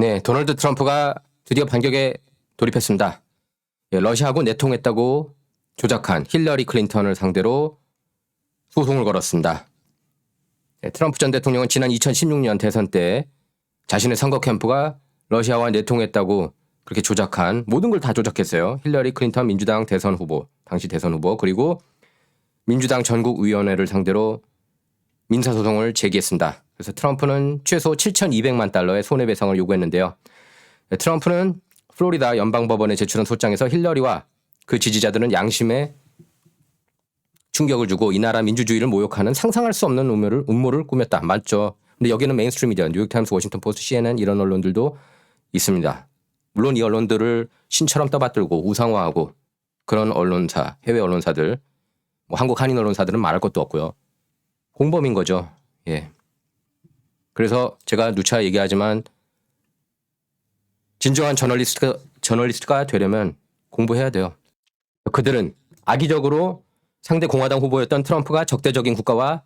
네, 도널드 트럼프가 드디어 반격에 돌입했습니다. 예, 러시아하고 내통했다고 조작한 힐러리 클린턴을 상대로 소송을 걸었습니다. 예, 트럼프 전 대통령은 지난 2016년 대선 때 자신의 선거 캠프가 러시아와 내통했다고 그렇게 조작한 모든 걸 다 조작했어요. 힐러리 클린턴 민주당 대선 후보, 당시 대선 후보, 그리고 민주당 전국위원회를 상대로 민사소송을 제기했습니다. 그래서 트럼프는 최소 7,200만 달러의 손해배상을 요구했는데요. 트럼프는 플로리다 연방법원에 제출한 소장에서 힐러리와 그 지지자들은 양심에 충격을 주고 이 나라 민주주의를 모욕하는 상상할 수 없는 음모를 꾸몄다. 맞죠. 근데 여기는 메인스트림 미디어, 뉴욕타임스, 워싱턴 포스트, CNN 이런 언론들도 있습니다. 물론 이 언론들을 신처럼 떠받들고 우상화하고 그런 언론사, 해외 언론사들, 뭐 한국 한인 언론사들은 말할 것도 없고요. 공범인 거죠. 예. 그래서 제가 누차 얘기하지만 진정한 저널리스트가 되려면 공부해야 돼요. 그들은 악의적으로 상대 공화당 후보였던 트럼프가 적대적인 국가와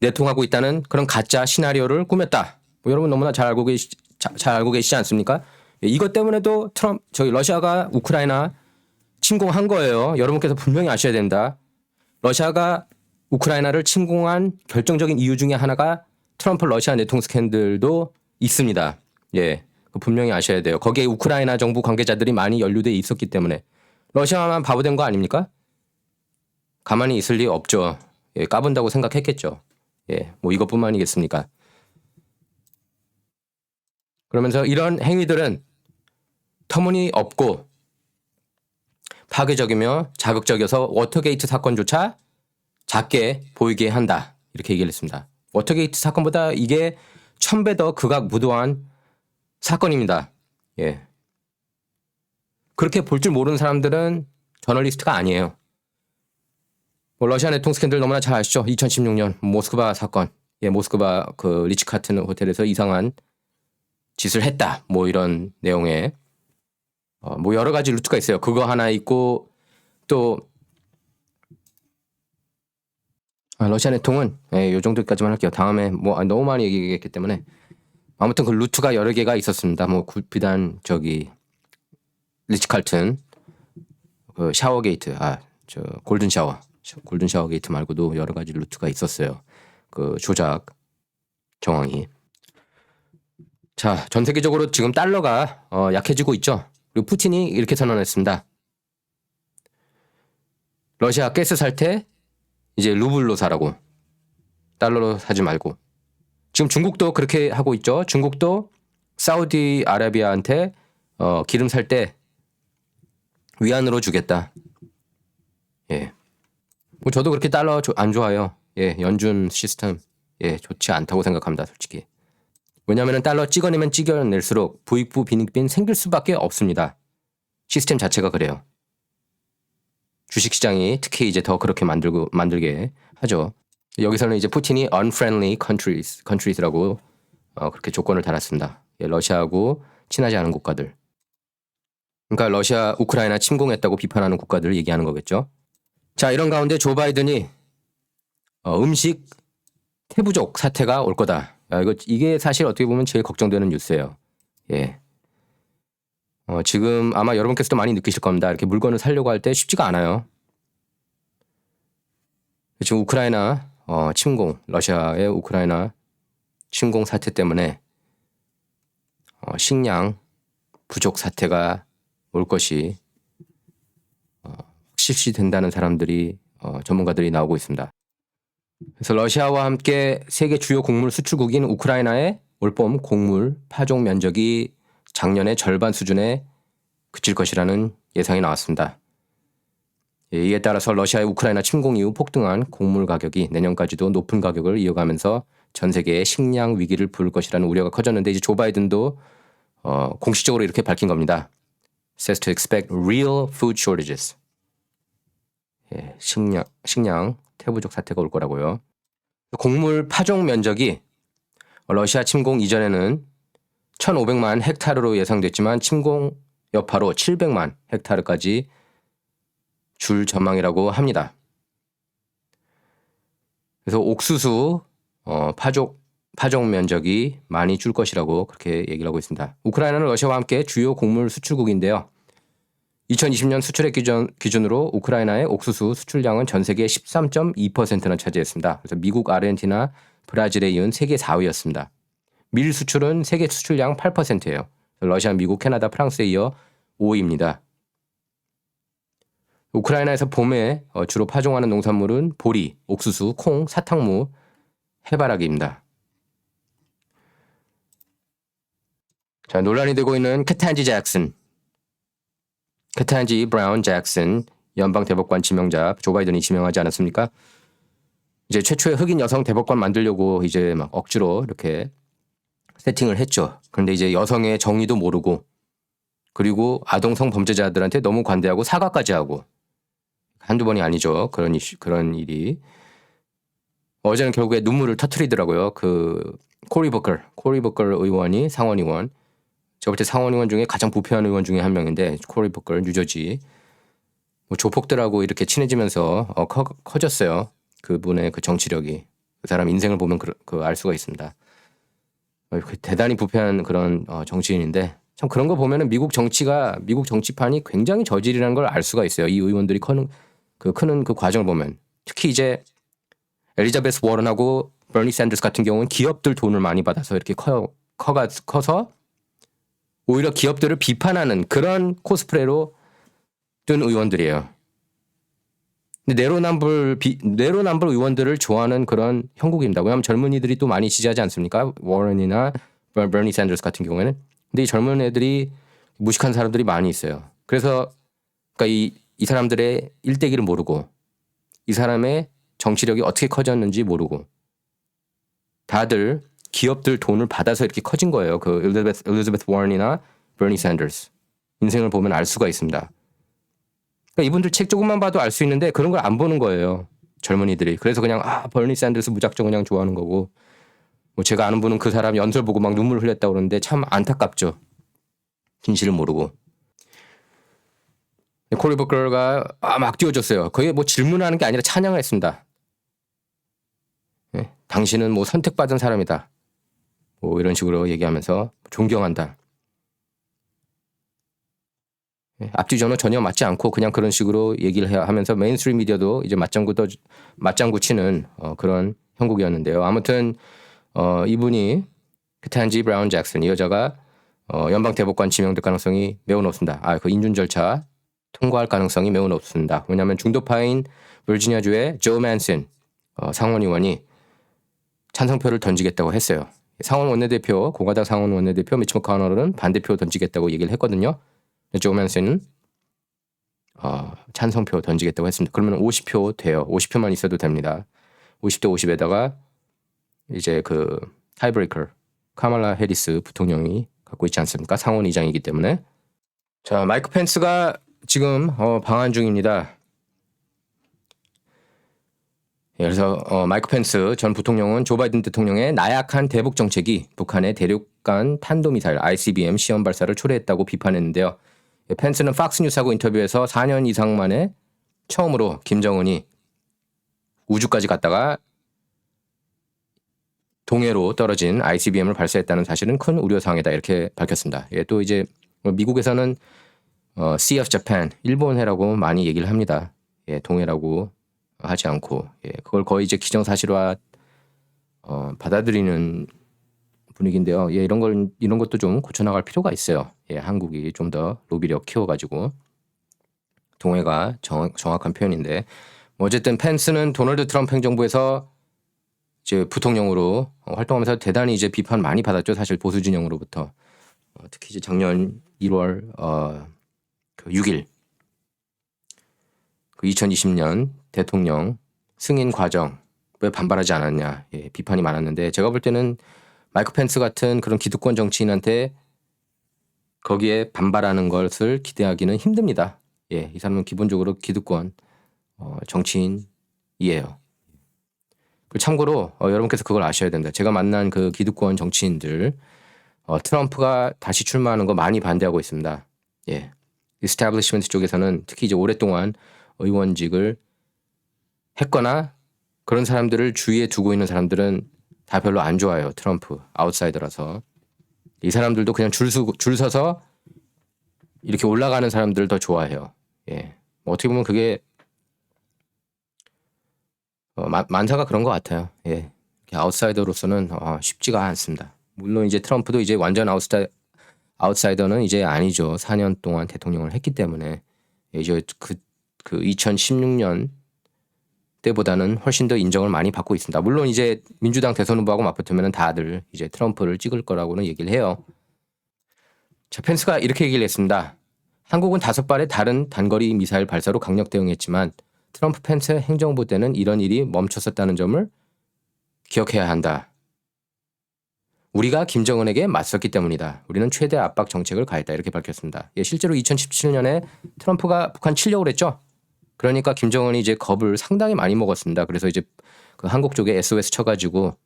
내통하고 있다는 그런 가짜 시나리오를 꾸몄다. 뭐 여러분 너무나 잘 알고 계시지 않습니까? 예, 이것 때문에도 러시아가 우크라이나 침공한 거예요. 여러분께서 분명히 아셔야 된다. 러시아가 우크라이나를 침공한 결정적인 이유 중에 하나가 트럼프 러시아 내통 스캔들도 있습니다. 예, 분명히 아셔야 돼요. 거기에 우크라이나 정부 관계자들이 많이 연루돼 있었기 때문에 러시아만 바보 된 거 아닙니까? 가만히 있을 리 없죠. 예, 까분다고 생각했겠죠. 예, 뭐 이것뿐만이겠습니까? 그러면서 이런 행위들은 터무니없고 파괴적이며 자극적이어서 워터게이트 사건조차 작게 보이게 한다. 이렇게 얘기를 했습니다. 워터게이트 사건보다 이게 1000배 더 극악무도한 사건입니다. 예. 그렇게 볼 줄 모르는 사람들은 저널리스트가 아니에요. 뭐 러시아 내통 스캔들 너무나 잘 아시죠? 2016년 모스크바 사건. 예, 모스크바 그 리츠카튼 호텔에서 이상한 짓을 했다. 뭐 이런 내용의 뭐 여러 가지 루트가 있어요. 그거 하나 있고 또 러시아 내통은 예, 요 정도까지만 할게요. 다음에 뭐 너무 많이 얘기했기 때문에 아무튼 그 루트가 여러 개가 있었습니다. 뭐 비단 리츠칼튼 그 샤워 게이트 골든 샤워 게이트 말고도 여러 가지 루트가 있었어요. 그 조작 정황이. 자, 전 세계적으로 지금 달러가 약해지고 있죠. 그리고 푸틴이 이렇게 선언했습니다. 러시아 가스 살 때 이제 루블로 사라고. 달러로 사지 말고. 지금 중국도 그렇게 하고 있죠. 중국도 사우디아라비아한테 기름 살 때 위안으로 주겠다. 예. 뭐 저도 그렇게 달러 안 좋아요. 예, 연준 시스템 예, 좋지 않다고 생각합니다, 솔직히. 왜냐하면 달러 찍어내면 찍어낼수록 부익부 빈익빈 생길 수밖에 없습니다. 시스템 자체가 그래요. 주식시장이 특히 이제 더 그렇게 만들게 하죠. 여기서는 이제 푸틴이 unfriendly countries라고 그렇게 조건을 달았습니다. 예, 러시아하고 친하지 않은 국가들. 그러니까 러시아 우크라이나 침공했다고 비판하는 국가들을 얘기하는 거겠죠. 자, 이런 가운데 조 바이든이 음식 태부족 사태가 올 거다. 이게 사실 어떻게 보면 제일 걱정되는 뉴스예요. 예. 지금 아마 여러분께서도 많이 느끼실 겁니다. 이렇게 물건을 사려고 할 때 쉽지가 않아요. 지금 우크라이나 러시아의 우크라이나 침공 사태 때문에 식량 부족 사태가 올 것이 확실시된다는 사람들이 전문가들이 나오고 있습니다. 그래서 러시아와 함께 세계 주요 곡물 수출국인 우크라이나의 올봄 곡물 파종 면적이 작년의 절반 수준에 그칠 것이라는 예상이 나왔습니다. 이에 따라서 러시아의 우크라이나 침공 이후 폭등한 곡물 가격이 내년까지도 높은 가격을 이어가면서 전 세계의 식량 위기를 부를 것이라는 우려가 커졌는데 이제 조 바이든도 공식적으로 이렇게 밝힌 겁니다. Says to expect real food shortages. 예, 식량 태부족 사태가 올 거라고요. 곡물 파종 면적이 러시아 침공 이전에는 1,500만 헥타르로 예상됐지만 침공 여파로 700만 헥타르까지 줄 전망이라고 합니다. 그래서 옥수수 파종 면적이 많이 줄 것이라고 그렇게 얘기를 하고 있습니다. 우크라이나는 러시아와 함께 주요 곡물 수출국인데요. 2020년 수출액 기준으로 우크라이나의 옥수수 수출량은 전 세계 13.2%나 차지했습니다. 그래서 미국, 아르헨티나, 브라질에 이은 세계 4위였습니다. 밀 수출은 세계 수출량 8%예요. 러시아, 미국, 캐나다, 프랑스에 이어 5위입니다. 우크라이나에서 봄에 주로 파종하는 농산물은 보리, 옥수수, 콩, 사탕무, 해바라기입니다. 자, 논란이 되고 있는 케탄지 브라운 잭슨 연방 대법관 지명자 조 바이든이 지명하지 않았습니까? 이제 최초의 흑인 여성 대법관 만들려고 이제 막 억지로 이렇게 세팅을 했죠. 그런데 이제 여성의 정의도 모르고 그리고 아동 성범죄자들한테 너무 관대하고 사과까지 하고 한두 번이 아니죠. 그런 일이. 어제는 결국에 눈물을 터뜨리더라고요. 그 코리 버컬 의원이 상원의원. 제가 볼 때 상원의원 중에 가장 부패한 의원 중에 한 명인데 코리 버컬 뉴저지. 뭐 조폭들하고 이렇게 친해지면서 커졌어요. 그분의 그 정치력이. 그 사람 인생을 보면 알 수가 있습니다. 대단히 부패한 그런 정치인인데 참 그런 거 보면은 미국 정치판이 굉장히 저질이라는 걸 알 수가 있어요. 이 의원들이 크는 그 과정을 보면 특히 이제 엘리자베스 워런하고 버니 샌더스 같은 경우는 기업들 돈을 많이 받아서 이렇게 커서 오히려 기업들을 비판하는 그런 코스프레로 뜬 의원들이에요. 근데 내로남불 의원들을 좋아하는 그런 형국입니다. 왜냐하면 젊은이들이 또 많이 지지하지 않습니까? 워런이나 버니 샌더스 같은 경우에는. 근데 이 젊은 애들이 무식한 사람들이 많이 있어요. 그래서 그러니까 이 사람들의 일대기를 모르고 이 사람의 정치력이 어떻게 커졌는지 모르고 다들 기업들 돈을 받아서 이렇게 커진 거예요. 그 엘리자베스 워런이나 버니 샌더스. 인생을 보면 알 수가 있습니다. 그러니까 이분들 책 조금만 봐도 알 수 있는데 그런 걸 안 보는 거예요. 젊은이들이. 그래서 그냥 버니 샌더스 무작정 그냥 좋아하는 거고 뭐 제가 아는 분은 그 사람 연설 보고 막 눈물 흘렸다고 그러는데 참 안타깝죠. 진실을 모르고. 코리 버컬가 막 띄워줬어요. 거의 뭐 질문하는 게 아니라 찬양을 했습니다. 네? 당신은 뭐 선택받은 사람이다. 뭐 이런 식으로 얘기하면서 존경한다. 네? 앞뒤 전후 전혀 맞지 않고 그냥 그런 식으로 얘기를 하면서 메인스트림 미디어도 이제 맞장구 치는 그런 형국이었는데요. 아무튼 이분이 케탄지 브라운 잭슨 이 여자가 연방 대법관 지명될 가능성이 매우 높습니다. 그 인준 절차 통과할 가능성이 매우 높습니다. 왜냐하면 중도파인 버지니아주의 조 맨슨 상원의원이 찬성표를 던지겠다고 했어요. 상원 원내대표, 공화당 상원 원내대표 미치 머카너는 반대표 던지겠다고 얘기를 했거든요. 조 맨슨은 찬성표 던지겠다고 했습니다. 그러면 50표 돼요. 50표만 있어도 됩니다. 50대 50에다가 이제 그 타이브레이커 카말라 해리스 부통령이 갖고 있지 않습니까? 상원 의장이기 때문에. 자, 마이크 펜스가 지금 방한 중입니다. 그래서 마이크 펜스 전 부통령은 조 바이든 대통령의 나약한 대북 정책이 북한의 대륙간 탄도미사일 ICBM 시험 발사를 초래했다고 비판했는데요. 펜스는 팍스뉴스하고 인터뷰에서 4년 이상 만에 처음으로 김정은이 우주까지 갔다가 동해로 떨어진 ICBM을 발사했다는 사실은 큰 우려사항이다 이렇게 밝혔습니다. 또 이제 미국에서는 Sea of Japan, 일본해라고 많이 얘기를 합니다. 동해라고 하지 않고 그걸 거의 이제 기정사실화 받아들이는 분위기인데요. 이런 것도 좀 고쳐나갈 필요가 있어요. 한국이 좀 더 로비력 키워가지고 동해가 정확한 표현인데 어쨌든 펜스는 도널드 트럼프 행정부에서 이제 부통령으로 활동하면서 대단히 이제 비판 많이 받았죠. 사실 보수 진영으로부터 특히 이제 작년 1월 6일 그 2020년 대통령 승인 과정 왜 반발하지 않았냐 비판이 많았는데 제가 볼 때는 마이크 펜스 같은 그런 기득권 정치인한테 거기에 반발하는 것을 기대하기는 힘듭니다. 이 사람은 기본적으로 기득권 정치인이에요. 참고로 여러분께서 그걸 아셔야 된다. 제가 만난 그 기득권 정치인들 트럼프가 다시 출마하는 거 많이 반대하고 있습니다. 이스태블리시먼트 쪽에서는 특히 이제 오랫동안 의원직을 했거나 그런 사람들을 주위에 두고 있는 사람들은 다 별로 안 좋아해요. 트럼프 아웃사이더라서. 이 사람들도 그냥 줄 서서 이렇게 올라가는 사람들 더 좋아해요. 예. 뭐 어떻게 보면 그게 만사가 그런 것 같아요. 예. 아웃사이더로서는 쉽지가 않습니다. 물론 이제 트럼프도 이제 완전 아웃사이더는 이제 아니죠. 4년 동안 대통령을 했기 때문에 이제 그 2016년 때보다는 훨씬 더 인정을 많이 받고 있습니다. 물론 이제 민주당 대선 후보하고 맞붙으면 다들 이제 트럼프를 찍을 거라고는 얘기를 해요. 자, 펜스가 이렇게 얘기를 했습니다. 한국은 5발의 다른 단거리 미사일 발사로 강력 대응했지만 트럼프 펜스 행정부 때는 이런 일이 멈췄었다는 점을 기억해야 한다. 우리가 김정은에게 맞섰기 때문이다. 우리는 최대 압박 정책을 가했다. 이렇게 밝혔습니다. 예, 실제로 2017년에 트럼프가 북한 치려고 그랬죠. 그러니까 김정은이 이제 겁을 상당히 많이 먹었습니다. 그래서 이제 그 한국 쪽에 SOS 쳐가지고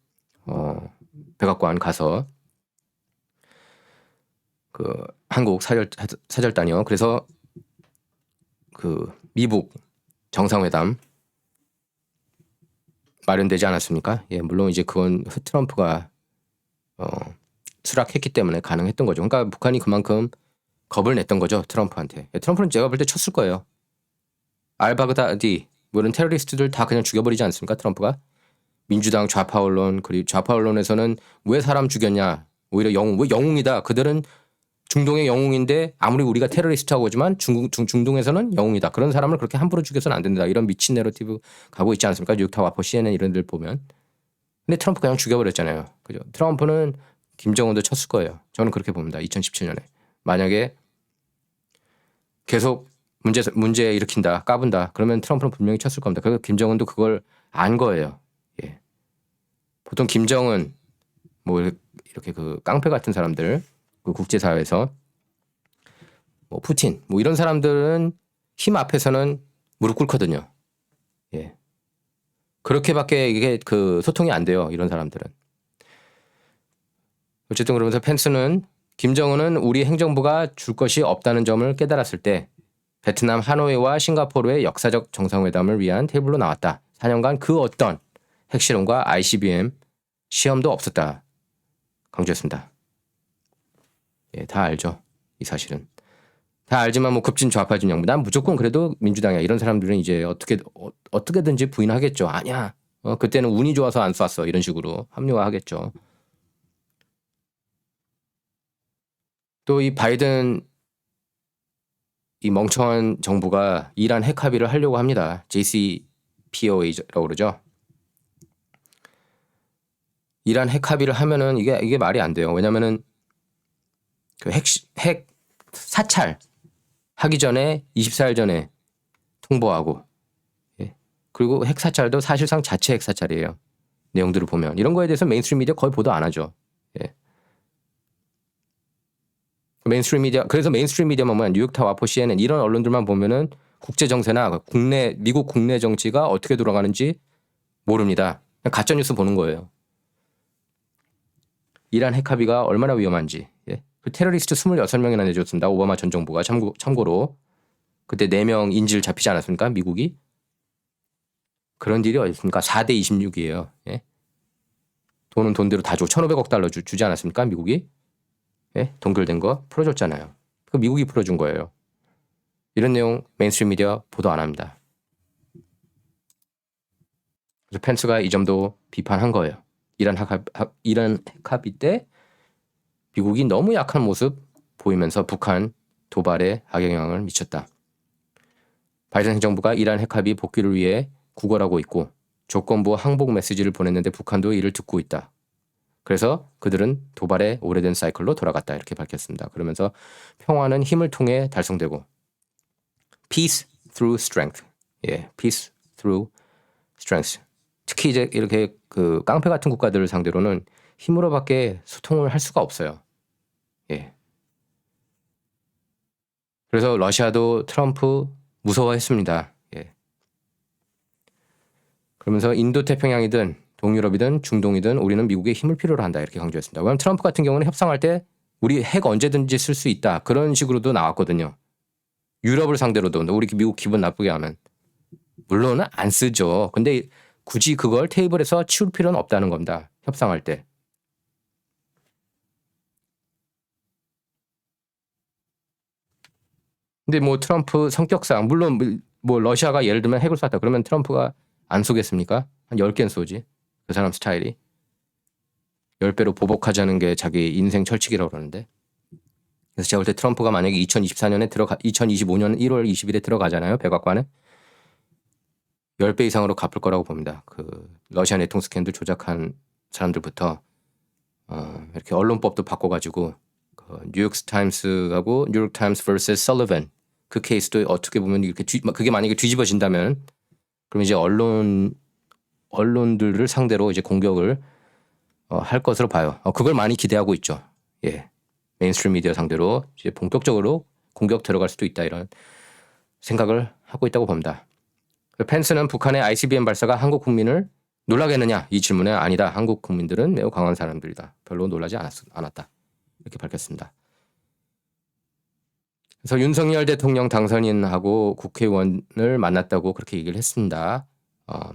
백악관 가서 그 한국 사절단이요. 그래서 그 미북 정상회담 마련되지 않았습니까? 예, 물론 이제 그건 트럼프가 수락했기 때문에 가능했던 거죠. 그러니까 북한이 그만큼 겁을 냈던 거죠. 트럼프한테. 예, 트럼프는 제가 볼 때 쳤을 거예요. 알바그다디 뭐 이런 테러리스트들 다 그냥 죽여버리지 않습니까? 트럼프가. 민주당 좌파 언론 그리고 좌파 언론에서는 왜 사람 죽였냐. 오히려 왜 영웅이다. 그들은 중동의 영웅인데 아무리 우리가 테러리스트하고 하지만 중동에서는 영웅이다. 그런 사람을 그렇게 함부로 죽여서는 안 된다. 이런 미친 내러티브 가고 있지 않습니까? 뉴욕타 와퍼 CNN 이런 데를 보면. 근데 트럼프 그냥 죽여버렸잖아요. 그죠? 트럼프는 김정은도 쳤을 거예요. 저는 그렇게 봅니다. 2017년에. 만약에 계속 문제 일으킨다, 까분다. 그러면 트럼프는 분명히 쳤을 겁니다. 그래서 김정은도 그걸 안 거예요. 예. 보통 김정은 뭐 이렇게 그 깡패 같은 사람들 그 국제사회에서 뭐 푸틴 뭐 이런 사람들은 힘 앞에서는 무릎 꿇거든요. 예. 그렇게밖에 이게 그 소통이 안 돼요. 이런 사람들은. 어쨌든 그러면서 펜스는 김정은은 우리 행정부가 줄 것이 없다는 점을 깨달았을 때 베트남 하노이와 싱가포르의 역사적 정상회담을 위한 테이블로 나왔다. 4년간 그 어떤 핵실험과 ICBM 시험도 없었다. 강조했습니다. 예, 다 알죠. 이 사실은. 다 알지만 뭐 급진 좌파진 양부. 난 무조건 그래도 민주당이야. 이런 사람들은 이제 어떻게든지 부인하겠죠. 아니야. 그때는 운이 좋아서 안 쐈어. 이런 식으로 합리화하겠죠. 또 이 바이든 이 멍청한 정부가 이란 핵 합의를 하려고 합니다. JCPOA라고 그러죠. 이란 핵 합의를 하면은 이게 말이 안 돼요. 왜냐면은 그 핵 사찰 하기 전에 24일 전에 통보하고, 예. 그리고 핵 사찰도 사실상 자체 핵 사찰이에요. 내용들을 보면 이런 거에 대해서 메인스트림 미디어 거의 보도 안 하죠. 예. 메인스트림 미디어 그래서 메인스트림 미디어만 보면 뉴욕타 와포 CNN 이런 언론들만 보면은 국제 정세나 미국 국내 정치가 어떻게 돌아가는지 모릅니다. 그냥 가짜 뉴스 보는 거예요. 이란 핵 합의가 얼마나 위험한지. 예. 그 테러리스트 26명이나 내줬습니다. 오바마 전 정부가 참고로 그때 4명 인질 잡히지 않았습니까? 미국이. 그런 일이 어디 있습니까? 4대 26이에요. 예. 돈은 돈대로 다 줘. 1,500억 달러 주지 않았습니까? 미국이. 예? 동결된 거 풀어줬잖아요. 그 미국이 풀어준 거예요. 이런 내용 메인스트림 미디어 보도 안 합니다. 그래서 펜스가 이 점도 비판한 거예요. 이란 핵 합의 때 미국이 너무 약한 모습 보이면서 북한 도발에 악영향을 미쳤다. 바이든 행정부가 이란 핵 합의 복귀를 위해 구걸하고 있고 조건부 항복 메시지를 보냈는데 북한도 이를 듣고 있다. 그래서 그들은 도발의 오래된 사이클로 돌아갔다. 이렇게 밝혔습니다. 그러면서 평화는 힘을 통해 달성되고 peace through strength. 예, peace through strength. 특히 이제 이렇게 그 깡패 같은 국가들을 상대로는 힘으로밖에 소통을 할 수가 없어요. 예. 그래서 러시아도 트럼프 무서워했습니다. 예. 그러면서 인도 태평양이든 동유럽이든 중동이든 우리는 미국의 힘을 필요로 한다. 이렇게 강조했습니다. 왜냐하면 트럼프 같은 경우는 협상할 때 우리 핵 언제든지 쓸 수 있다. 그런 식으로도 나왔거든요. 유럽을 상대로도 우리 미국 기분 나쁘게 하면. 물론은 안 쓰죠. 근데 굳이 그걸 테이블에서 치울 필요는 없다는 겁니다. 협상할 때. 근데 뭐 트럼프 성격상 물론 뭐 러시아가 예를 들면 핵을 쐈다 그러면 트럼프가 안 쏘겠습니까? 한 10개는 쏘지. 그 사람 스타일이. 10배로 보복하자는 게 자기 인생 철칙이라고 그러는데. 그래서 제가 볼 때 트럼프가 만약에 2025년 1월 20일에 들어가잖아요. 백악관에. 10배 이상으로 갚을 거라고 봅니다. 그 러시아 내통 스캔들 조작한 사람들부터 이렇게 언론법도 바꿔가지고 그 뉴욕 타임스하고 뉴욕 타임스 vs 설리반 그 케이스도 어떻게 보면 이렇게 그게 만약에 뒤집어진다면 그럼 이제 언론들을 상대로 이제 공격을 할 것으로 봐요. 그걸 많이 기대하고 있죠. 예, 메인스트림 미디어 상대로 이제 본격적으로 공격 들어갈 수도 있다 이런 생각을 하고 있다고 봅니다. 펜스는 북한의 ICBM 발사가 한국 국민을 놀라겠느냐 이 질문에 아니다. 한국 국민들은 매우 강한 사람들이다. 별로 놀라지 않았다. 이렇게 밝혔습니다. 그래서 윤석열 대통령 당선인하고 국회의원을 만났다고 그렇게 얘기를 했습니다.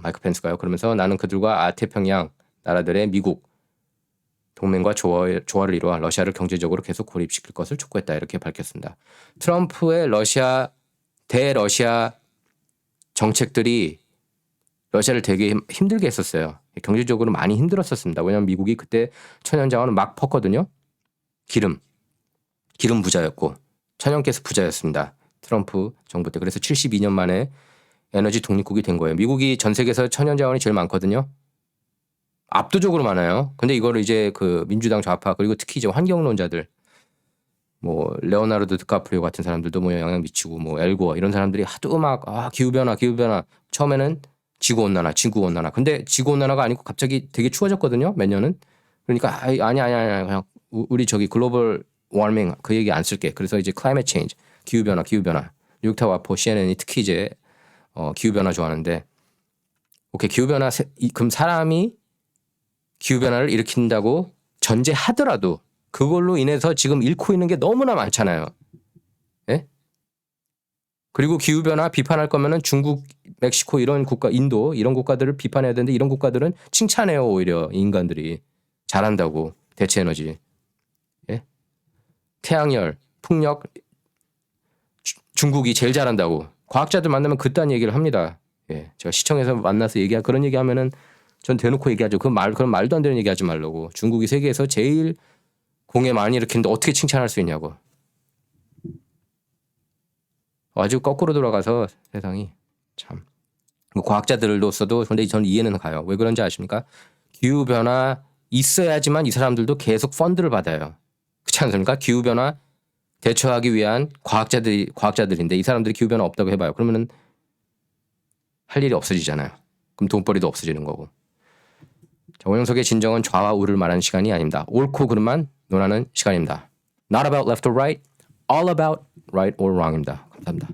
마이크 펜스가요. 그러면서 나는 그들과 아태평양 나라들의 미국 동맹과 조화를 이루어 러시아를 경제적으로 계속 고립시킬 것을 촉구했다. 이렇게 밝혔습니다. 트럼프의 대러시아 정책들이 러시아를 되게 힘들게 했었어요. 경제적으로 많이 힘들었었습니다. 왜냐하면 미국이 그때 천연자원을 막 펐거든요. 기름 부자였고 천연가스 부자였습니다. 트럼프 정부 때. 그래서 72년 만에 에너지 독립국이 된 거예요. 미국이 전 세계에서 천연자원이 제일 많거든요. 압도적으로 많아요. 근데 이거를 이제 그 민주당 좌파 그리고 특히 이제 환경론자들 뭐 레오나르도 드카프리오 같은 사람들도 뭐 영향 미치고 뭐 엘고어 이런 사람들이 하도 막 기후변화 처음에는 지구온난화 근데 지구온난화가 아니고 갑자기 되게 추워졌거든요. 몇 년은. 그러니까 아니야 그냥 우리 저기 글로벌 워밍 그 얘기 안 쓸게. 그래서 이제 클라이밋 체인지 기후변화 뉴욕타 와포 CNN이 특히 이제 기후변화 좋아하는데 오케이 기후변화 그럼 사람이 기후변화를 일으킨다고 전제하더라도 그걸로 인해서 지금 잃고 있는 게 너무나 많잖아요. 예? 그리고 기후변화 비판할 거면은 중국, 멕시코 이런 국가, 인도 이런 국가들을 비판해야 되는데 이런 국가들은 칭찬해요. 오히려 인간들이 잘한다고 대체에너지. 예? 태양열, 풍력 중국이 제일 잘한다고. 과학자들 만나면 그딴 얘기를 합니다. 예. 제가 시청에서 만나서 그런 얘기하면은 전 대놓고 얘기하죠. 그런 말도 안 되는 얘기하지 말라고. 중국이 세계에서 제일 공해 많이 일으키는데 어떻게 칭찬할 수 있냐고. 아주 거꾸로 돌아가서 세상이 참. 과학자들로서도 근데 저는 이해는 가요. 왜 그런지 아십니까? 기후변화 있어야지만 이 사람들도 계속 펀드를 받아요. 그렇지 않습니까? 기후변화 대처하기 위한 과학자들인데 이 사람들이 기후변화 없다고 해봐요. 그러면은 할 일이 없어지잖아요. 그럼 돈벌이도 없어지는 거고. 자, 오영석의 진정은 좌와 우를 말하는 시간이 아닙니다. 옳고 그름만 논하는 시간입니다. Not about left or right, all about right or wrong입니다. 감사합니다.